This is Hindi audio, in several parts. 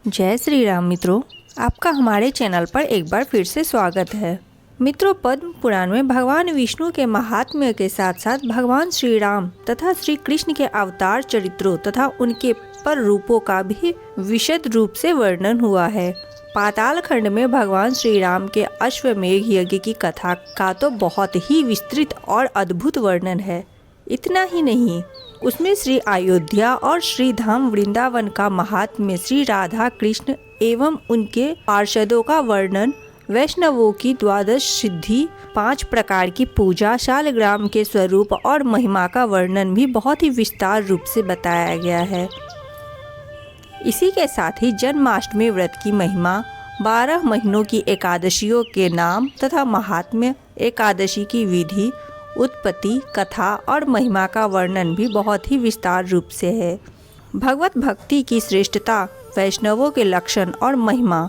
जय श्री राम मित्रों, आपका हमारे चैनल पर एक बार फिर से स्वागत है। मित्रों, पद्म पुराण में भगवान विष्णु के महात्म्य के साथ साथ भगवान श्री राम तथा श्री कृष्ण के अवतार चरित्रों तथा उनके पर रूपों का भी विशद रूप से वर्णन हुआ है। पाताल खंड में भगवान श्री राम के अश्वमेध यज्ञ की कथा का तो बहुत ही विस्तृत और अद्भुत वर्णन है। इतना ही नहीं, उसमें श्री अयोध्या और श्री धाम वृंदावन का महात्म्य, श्री राधा कृष्ण एवं उनके पार्षदों का वर्णन, वैष्णवों की द्वादश सिद्धि, 5 प्रकार की पूजा, शालग्राम के स्वरूप और महिमा का वर्णन भी बहुत ही विस्तार रूप से बताया गया है। इसी के साथ ही जन्माष्टमी व्रत की महिमा, 12 महीनों की एकादशियों के नाम तथा महात्म्य, एकादशी की विधि, उत्पत्ति, कथा और महिमा का वर्णन भी बहुत ही विस्तार रूप से है। भगवत भक्ति की श्रेष्ठता, वैष्णवों के लक्षण और महिमा,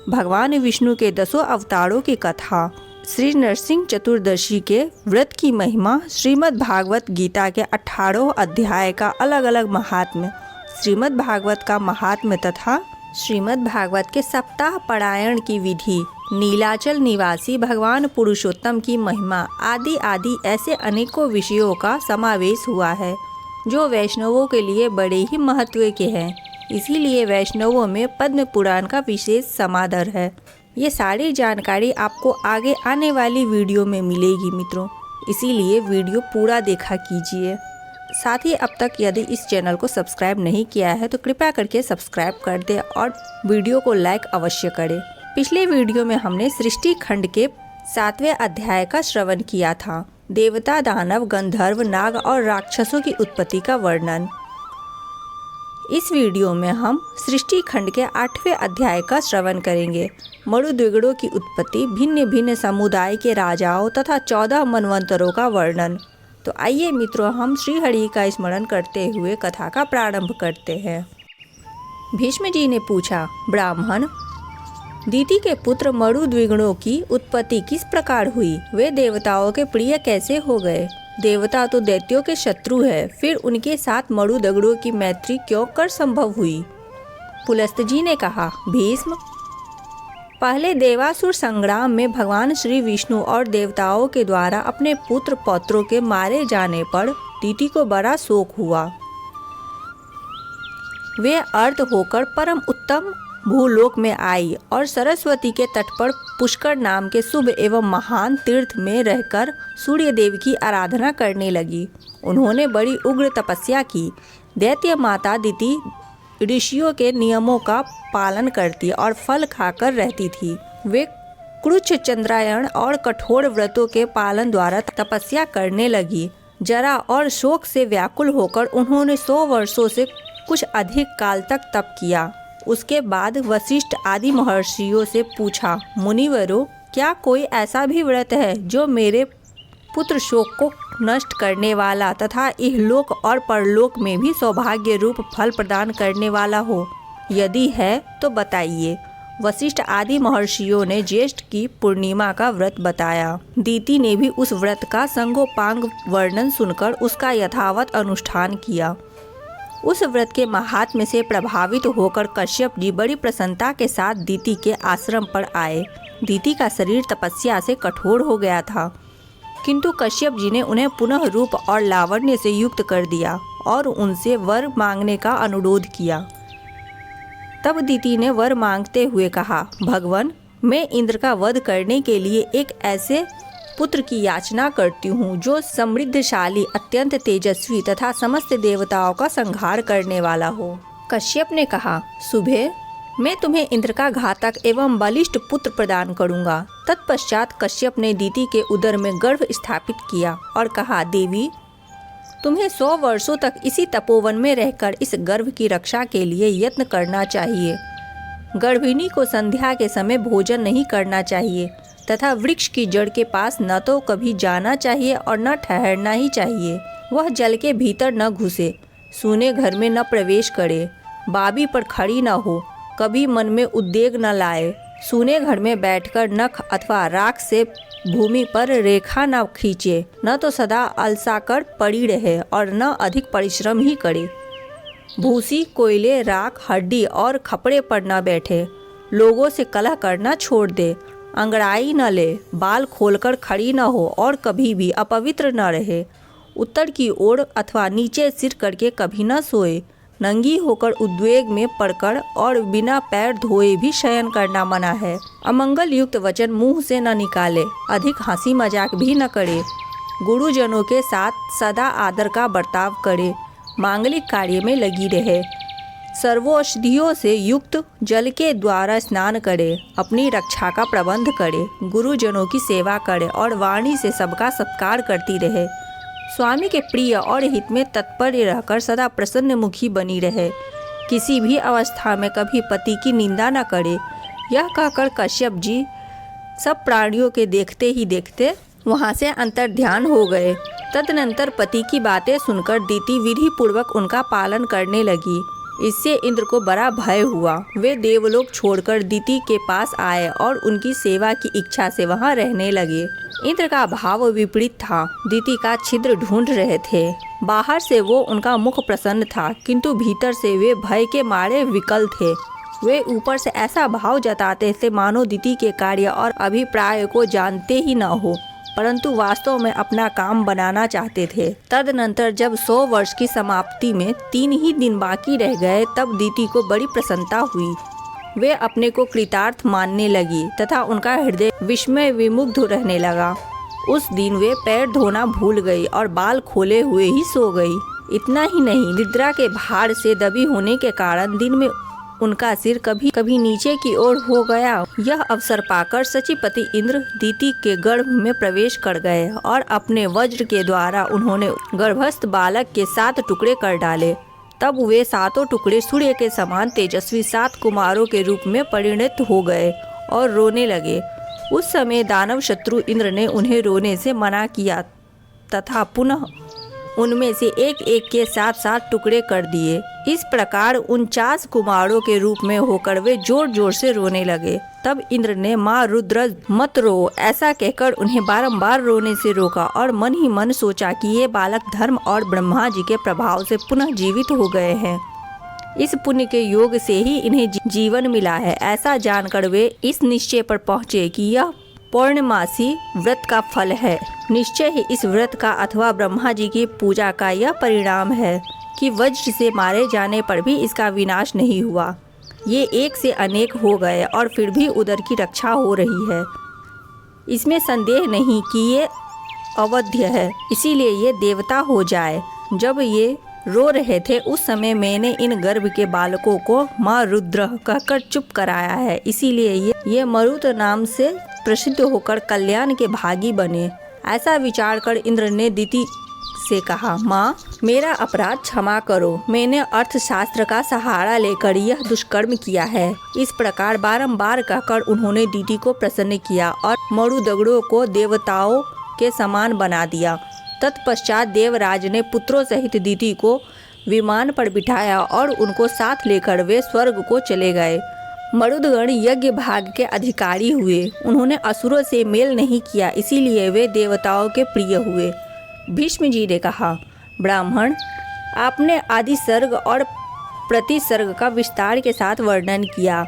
भगवान विष्णु के 10 अवतारों की कथा, श्री नरसिंह चतुर्दशी के व्रत की महिमा, श्रीमद् भागवत गीता के 18 अध्याय का अलग अलग महात्म्य, श्रीमद् भागवत का महात्म्य तथा श्रीमद् भागवत के सप्ताह पारायण की विधि, नीलाचल निवासी भगवान पुरुषोत्तम की महिमा आदि आदि ऐसे अनेकों विषयों का समावेश हुआ है जो वैष्णवों के लिए बड़े ही महत्व के हैं। इसीलिए वैष्णवों में पद्म पुराण का विशेष समादर है। ये सारी जानकारी आपको आगे आने वाली वीडियो में मिलेगी मित्रों, इसीलिए वीडियो पूरा देखा कीजिए। साथ ही अब तक यदि इस चैनल को सब्सक्राइब नहीं किया है तो कृपया करके सब्सक्राइब कर दें और वीडियो को लाइक अवश्य करें। पिछले वीडियो में हमने सृष्टि खंड के 7वें अध्याय का श्रवण किया था, देवता, दानव, गंधर्व, नाग और राक्षसों की उत्पत्ति का वर्णन। इस वीडियो में हम सृष्टि खंड के 8वें अध्याय का श्रवण करेंगे, मरुद्विग्नों की उत्पत्ति, भिन्न भिन्न समुदाय के राजाओं तथा 14 मनवंतरों का वर्णन। तो आइए मित्रों, हम श्री हरि का स्मरण करते हुए कथा का प्रारंभ करते हैं। भीष्म जी ने पूछा, ब्राह्मण, दीति के पुत्र मरुद्विग्नों की उत्पत्ति किस प्रकार हुई? वे देवताओं के प्रिय कैसे हो गए? देवता तो दैत्यों के शत्रु है, फिर उनके साथ मरुद्विग्नों की मैत्री क्यों कर संभव हुई? पुलस्त जी ने कहा, भीष्म, पहले देवासुर संग्राम में भगवान श्री विष्णु और देवताओं के द्वारा अपने पुत्र पौत्रों के मारे जाने पर दीति को बड़ा शोक हुआ। वे अर्थ होकर परम उत्तम भूलोक में आई और सरस्वती के तट पर पुष्कर नाम के शुभ एवं महान तीर्थ में रहकर सूर्य देव की आराधना करने लगी। उन्होंने बड़ी उग्र तपस्या की। दैत्य माता दीति ऋषियों के नियमों का पालन करती और फल खाकर रहती थी। वे क्रुच्छ, चंद्रायण और कठोर व्रतों के पालन द्वारा तपस्या करने लगी। जरा और शोक से व्याकुल होकर उन्होंने 100 वर्षों से कुछ अधिक काल तक तप किया। उसके बाद वशिष्ठ आदि महर्षियों से पूछा, मुनिवरों, क्या कोई ऐसा भी व्रत है जो मेरे पुत्र शोक को नष्ट करने वाला तथा इहलोक और परलोक में भी सौभाग्य रूप फल प्रदान करने वाला हो? यदि है तो बताइए। वशिष्ठ आदि महर्षियों ने ज्येष्ठ की पूर्णिमा का व्रत बताया। दीति ने भी उस व्रत का संगोपांग वर्णन सुनकर उसका यथावत अनुष्ठान किया। उस व्रत के महात्म्य से प्रभावित होकर कश्यप जी बड़ी प्रसन्नता के साथ दीति के आश्रम पर आए। दीति का शरीर तपस्या से कठोर हो गया था, किंतु कश्यप जी ने उन्हें पुनः रूप और लावण्य से युक्त कर दिया और उनसे वर मांगने का अनुरोध किया। तब दीति ने वर मांगते हुए कहा, भगवान, मैं इंद्र का वध करने के लिए एक ऐसे पुत्र की याचना करती हूँ जो समृद्धशाली, अत्यंत तेजस्वी तथा समस्त देवताओं का संहार करने वाला हो। कश्यप ने कहा, शुभे, मैं तुम्हें इंद्र का घातक एवं बलिष्ठ पुत्र प्रदान करूंगा। तत्पश्चात कश्यप ने दीति के उदर में गर्भ स्थापित किया और कहा, देवी, तुम्हें 100 वर्षों तक इसी तपोवन में रहकर इस गर्भ की रक्षा के लिए यत्न करना चाहिए। गर्भिणी को संध्या के समय भोजन नहीं करना चाहिए तथा वृक्ष की जड़ के पास न तो कभी जाना चाहिए और न ठहरना ही चाहिए। वह जल के भीतर न घुसे, सूने घर में न प्रवेश करे, बाबी पर खड़ी न हो, कभी मन में उद्वेग न लाए, सूने घर में बैठकर नख अथवा राख से भूमि पर रेखा न खींचे, न तो सदा अलसाकर पड़ी रहे और न अधिक परिश्रम ही करे। भूसी, कोयले, राख, हड्डी और खपड़े पर न बैठे, लोगों से कलह करना छोड़ दे, अंगड़ाई न ले, बाल खोलकर खड़ी न हो और कभी भी अपवित्र न रहे, उत्तर की ओर अथवा नीचे सिर करके कभी न सोए, नंगी होकर उद्वेग में पड़कर और बिना पैर धोए भी शयन करना मना है, अमंगल युक्त वचन मुंह से न निकाले, अधिक हंसी मजाक भी न करे, गुरुजनों के साथ सदा आदर का बर्ताव करे, मांगलिक कार्य में लगी रहे, सर्वौषधियों से युक्त जल के द्वारा स्नान करे, अपनी रक्षा का प्रबंध करे, गुरुजनों की सेवा करे और वाणी से सबका सत्कार करती रहे, स्वामी के प्रिय और हित में तत्पर रहकर सदा प्रसन्न मुखी बनी रहे, किसी भी अवस्था में कभी पति की निंदा न करे। यह कहकर कश्यप जी सब प्राणियों के देखते ही देखते वहाँ से अंतर ध्यान हो गए। तदनंतर पति की बातें सुनकर दीति विधि पूर्वक उनका पालन करने लगी। इससे इंद्र को बड़ा भय हुआ। वे देवलोक छोड़कर दीति के पास आए और उनकी सेवा की इच्छा से वहाँ रहने लगे। इंद्र का भाव विपरीत था। दीति का छिद्र ढूंढ रहे थे। बाहर से वो उनका मुख प्रसन्न था, किंतु भीतर से वे भय के मारे विकल थे। वे ऊपर से ऐसा भाव जताते थे मानो दीति के कार्य और अभिप्राय को जानते ही न हो, परंतु वास्तव में अपना काम बनाना चाहते थे। तदनंतर जब 100 वर्ष की समाप्ति में 3 ही दिन बाकी रह गए, तब दीति को बड़ी प्रसन्नता हुई। वे अपने को कृतार्थ मानने लगी तथा उनका हृदय विस्मय विमुग्ध रहने लगा। उस दिन वे पैर धोना भूल गई और बाल खोले हुए ही सो गई। इतना ही नहीं, निद्रा के भार से दबी होने के कारण दिन में उनका सिर कभी कभी नीचे की ओर हो गया। यह अवसर पाकर सचिपति इंद्र दीति के गर्भ में प्रवेश कर गए और अपने वज्र के द्वारा उन्होंने गर्भस्थ बालक के 7 टुकड़े कर डाले। तब वे 7 टुकड़े सूर्य के समान तेजस्वी 7 कुमारों के रूप में परिणत हो गए और रोने लगे। उस समय दानव शत्रु इंद्र ने उन्हें रोने से मना किया तथा पुनः उनमें से एक एक के 7 टुकड़े कर दिए। इस प्रकार 49 कुमारों के रूप में होकर वे जोर जोर से रोने लगे। तब इंद्र ने माँ रुद्र मत रो ऐसा कहकर उन्हें बारंबार रोने से रोका और मन ही मन सोचा कि ये बालक धर्म और ब्रह्मा जी के प्रभाव से पुनः जीवित हो गए हैं। इस पुण्य के योग से ही इन्हें जीवन मिला है। ऐसा जानकर वे इस निश्चय पर पहुँचे कि यह पौर्णमासी व्रत का फल है। निश्चय ही इस व्रत का अथवा ब्रह्मा जी की पूजा का यह परिणाम है कि वज्र से मारे जाने पर भी इसका विनाश नहीं हुआ। ये एक से अनेक हो गए और फिर भी उदर की रक्षा हो रही है। इसमें संदेह नहीं कि ये अवध्य है, इसीलिए ये देवता हो जाए। जब ये रो रहे थे उस समय मैंने इन गर्भ के बालकों को माँ रुद्र कहकर चुप कराया है, इसीलिए ये मरुत नाम से प्रसिद्ध होकर कल्याण के भागी बने। ऐसा विचार कर इंद्र ने दीति से कहा, माँ मेरा अपराध क्षमा करो, मैंने अर्थशास्त्र का सहारा लेकर यह दुष्कर्म किया है। इस प्रकार बारंबार कहकर उन्होंने दीति को प्रसन्न किया और मरुदगड़ों को देवताओं के समान बना दिया। तत्पश्चात देवराज ने पुत्रों सहित दीति को विमान पर बिठाया और उनको साथ लेकर वे स्वर्ग को चले गए। मरुदगण यज्ञ भाग के अधिकारी हुए। उन्होंने असुरों से मेल नहीं किया, इसीलिए वे देवताओं के प्रिय हुए। भीष्म जी ने कहा, ब्राह्मण आपने आदि सर्ग और प्रतिसर्ग का विस्तार के साथ वर्णन किया,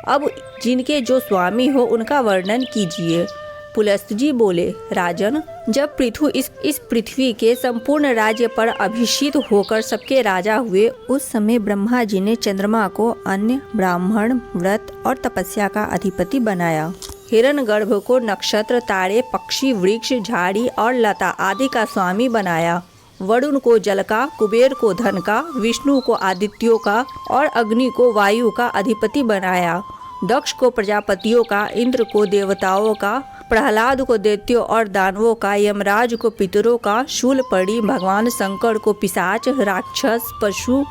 अब जिनके जो स्वामी हो उनका वर्णन कीजिए। पुलस्त जी बोले, राजन जब पृथु इस पृथ्वी के संपूर्ण राज्य पर अभिषिक्त होकर सबके राजा हुए, उस समय ब्रह्मा जी ने चंद्रमा को अन्न, ब्राह्मण, व्रत और तपस्या का अधिपति बनाया। हिरण्यगर्भ को नक्षत्र, तारे, पक्षी, वृक्ष, झाड़ी और लता आदि का स्वामी बनाया। वरुण को जल का, कुबेर को धन का, विष्णु को आदित्यों का और अग्नि को वायु का अधिपति बनाया। दक्ष को प्रजापतियों का, इंद्र को देवताओं का, प्रहलाद को दैत्यों और दानवों का, यमराज को पितरों का, शूलपणि भगवान शंकर को पिशाच, राक्षस, पशु,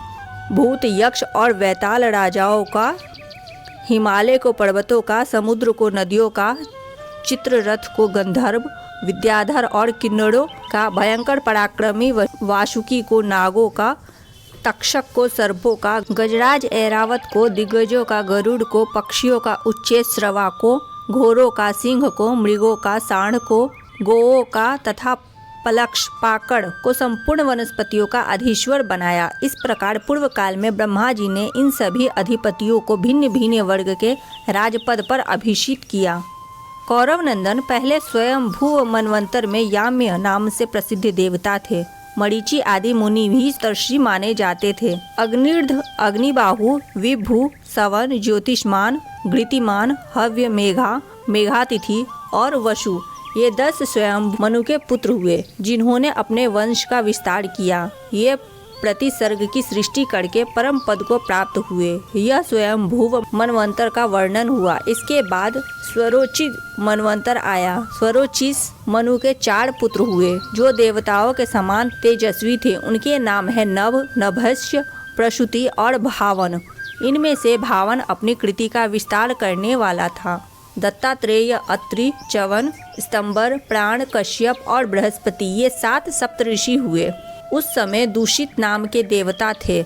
भूत, यक्ष और वैताल राजाओं का, हिमालय को पर्वतों का, समुद्र को नदियों का, चित्ररथ को गंधर्व, विद्याधर और किन्नरों का, भयंकर पराक्रमी वासुकी को नागों का, तक्षक को सर्पों का, गजराज ऐरावत को, दिग्गजों का, गरुड़ को, पक्षियों का, उच्चेत श्रवा को, घोड़ों का, सिंह को, मृगों का, सांड को, गोओं का तथा पलक्ष, पाकड़ को संपूर्ण वनस्पतियों का अधीश्वर बनाया। इस प्रकार पूर्व काल में ब्रह्मा जी ने इन सभी अधिपतियों को भिन्न भिन्न वर्ग के राजपद पर अभिषिक्त किया। कौरव नंदन पहले स्वयंभू मनवंतर में याम्य नाम से प्रसिद्ध देवता थे। मरीचि आदि मुनि भी तर्षि माने जाते थे। अग्निर्ध, अग्निबाहु, विभु, सवन, ज्योतिष्मान, घृतिमान, हव्य, मेघा, मेघातिथि और वसु ये 10 स्वयं मनु के पुत्र हुए, जिन्होंने अपने वंश का विस्तार किया। ये प्रतिसर्ग की सृष्टि करके परम पद को प्राप्त हुए। यह स्वयं भू मनवंतर का वर्णन हुआ। इसके बाद स्वरोचित मनवंतर आया। स्वरोचिस मनु के 4 पुत्र हुए, जो देवताओं के समान तेजस्वी थे। उनके नाम है नभ, नभस्य, प्रसूति और भावन। इनमें से भावन अपनी कृति का विस्तार करने वाला था। दत्तात्रेय, अत्रि, च्यवन, स्तंबर, प्राण, कश्यप और बृहस्पति ये 7 सप्तऋषि हुए। उस समय दूषित नाम के देवता थे।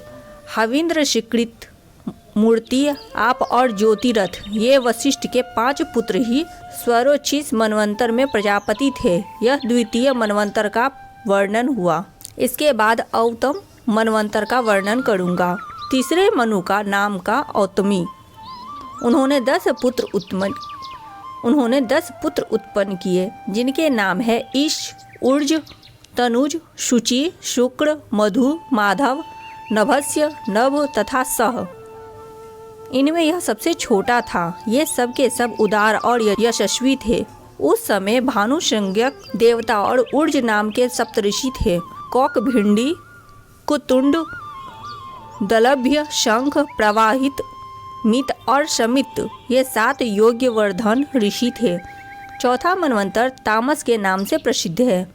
हविंद्र, शिकृत, मूर्ति, आप और ज्योतिरथ ये वशिष्ठ के 5 पुत्र ही स्वरोचिस मनवंतर में प्रजापति थे। यह द्वितीय मनवंतर का वर्णन हुआ। इसके बाद औतम मनवंतर का वर्णन करूँगा। तीसरे मनु का नाम का औतमी। उन्होंने 10 पुत्र उत्पन्न किए, जिनके नाम है ईश, उर्ज, तनुज, शुचि, शुक्र, मधु, माधव, नभस्य, नभ तथा सह। इनमें यह सबसे छोटा था। ये सब के सब उदार और यशस्वी थे। उस समय भानुसंज्ञक देवता और उर्ज नाम के सप्तऋषि थे। कौक, भिंडी, कुतुंड, दलभ्य, शंख, प्रवाहित, मित और शमित ये 7 योग्यवर्धन ऋषि थे। चौथा मनवंतर तामस के नाम से प्रसिद्ध है।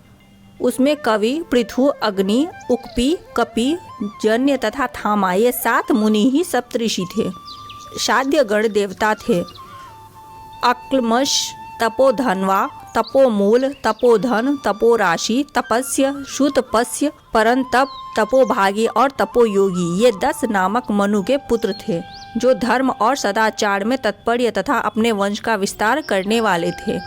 उसमें कवि, पृथु, अग्नि, उक्पी, कपि, जन्य तथा थामा ये 7 मुनि ही सप्तऋषि थे। शाद्यगण देवता थे। अक्लमश, तपोधनवा, तपोमूल, तपोधन, तपोराशि, तपस्य, सुतपस्य, परंतप, तपोभागी और तपोयोगी ये 10 नामक मनु के पुत्र थे, जो धर्म और सदाचार में तत्पर्य तथा अपने वंश का विस्तार करने वाले थे।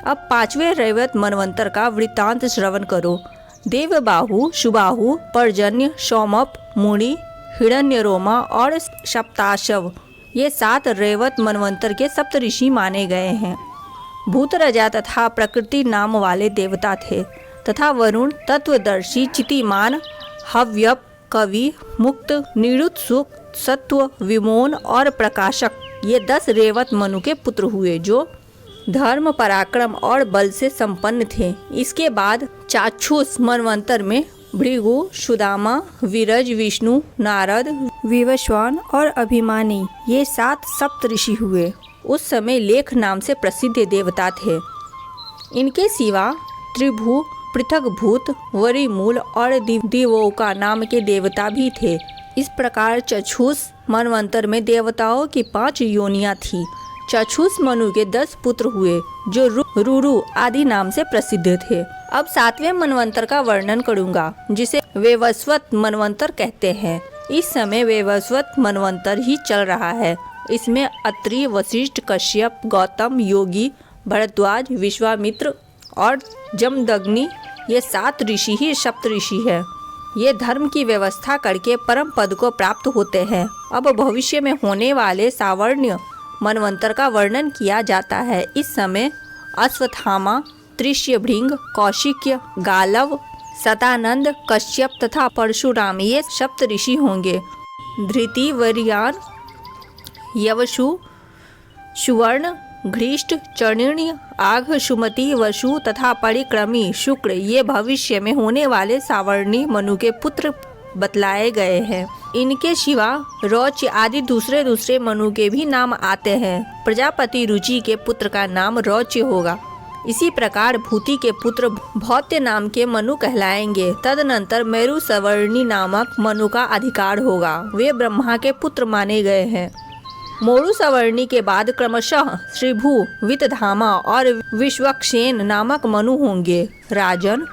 अब 5वें रैवत मनवंतर का वृत्तांत श्रवण करो। देवबाहु, सुबाहु, पर्जन्य, सौमप, मुनि, हिरण्यरोमा और सप्ताशव ये 7 रैवत मनवंतर के सप्तऋषि माने गए हैं। भूतराजा तथा प्रकृति नाम वाले देवता थे तथा वरुण, तत्वदर्शी, चितिमान, हव्यप, कवि, मुक्त, निरुत्सुक, सत्व, विमोन और प्रकाशक ये 10 रेवत मनु के पुत्र हुए, जो धर्म, पराक्रम और बल से संपन्न थे। इसके बाद चाक्षुष मनवंतर में भृगु, सुदामा, विरज, विष्णु, नारद, विवस्वान और अभिमानी ये 7 सप्तऋषि हुए। उस समय लेख नाम से प्रसिद्ध देवता थे। इनके सिवा त्रिभु, पृथकभूत, वरिमूल और दिवोका नाम के देवता भी थे। इस प्रकार चक्षुष मनवंतर में देवताओं की 5 योनियां थी। चक्षुष मनु के 10 पुत्र हुए, जो रुरु आदि नाम से प्रसिद्ध थे। अब 7वें मनवंतर का वर्णन करूंगा, जिसे वैवस्वत मनवंतर कहते हैं। इस समय वैवस्वत मनवंतर ही चल रहा है। इसमें अत्रि, वशिष्ठ, कश्यप, गौतम, योगी, भरद्वाज, विश्वामित्र और जमदग्नि ये 7 ऋषि ही सप्तऋषि है। ये धर्म की व्यवस्था करके परम पद को प्राप्त होते हैं। अब भविष्य में होने वाले सावर्ण्य मनवंतर का वर्णन किया जाता है। इस समय अश्वत्थामा, त्रिश्यभृंग, कौशिक्य, गालव, सतानंद, कश्यप तथा परशुराम ये सप्तऋषि होंगे। धृति, वरियान, यवशु, सुवर्ण, घृष्ट, चर्ण्य, आघ, सुमति, वसु तथा परिक्रमी शुक्र ये भविष्य में होने वाले सावर्णी मनु के पुत्र बतलाए गए हैं। इनके सिवा रौच आदि दूसरे मनु के भी नाम आते हैं। प्रजापति रुचि के पुत्र का नाम रौच होगा। इसी प्रकार भूति के पुत्र भौत्य नाम के मनु कहलाएंगे। तदनंतर मेरु सवर्णी नामक मनु का अधिकार होगा। वे ब्रह्मा के पुत्र माने गए हैं। मोरु सवर्णी के बाद क्रमशः श्रीभू, वितधामा और विश्वक्सेन नामक मनु होंगे। राजन,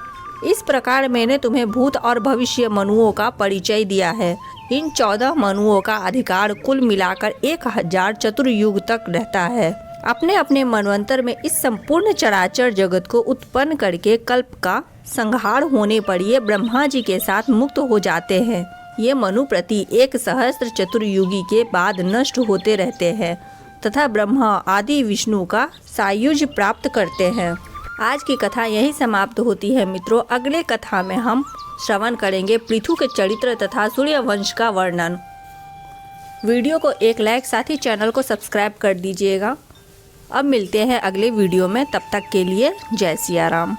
इस प्रकार मैंने तुम्हें भूत और भविष्य मनुओं का परिचय दिया है। इन 14 मनुओं का अधिकार कुल मिलाकर 1000 चतुर्युग तक रहता है। अपने अपने मनवंतर में इस संपूर्ण चराचर जगत को उत्पन्न करके कल्प का संहार होने पर ये ब्रह्मा जी के साथ मुक्त हो जाते हैं। ये मनु प्रति 1 सहस्त्र चतुर्युगी के बाद नष्ट होते रहते हैं तथा ब्रह्मा आदि विष्णु का सायुज्य प्राप्त करते हैं। आज की कथा यही समाप्त होती है मित्रों। अगले कथा में हम श्रवण करेंगे पृथु के चरित्र तथा सूर्यवंश का वर्णन। वीडियो को एक लाइक, साथ ही चैनल को सब्सक्राइब कर दीजिएगा। अब मिलते हैं अगले वीडियो में, तब तक के लिए जय सिया राम।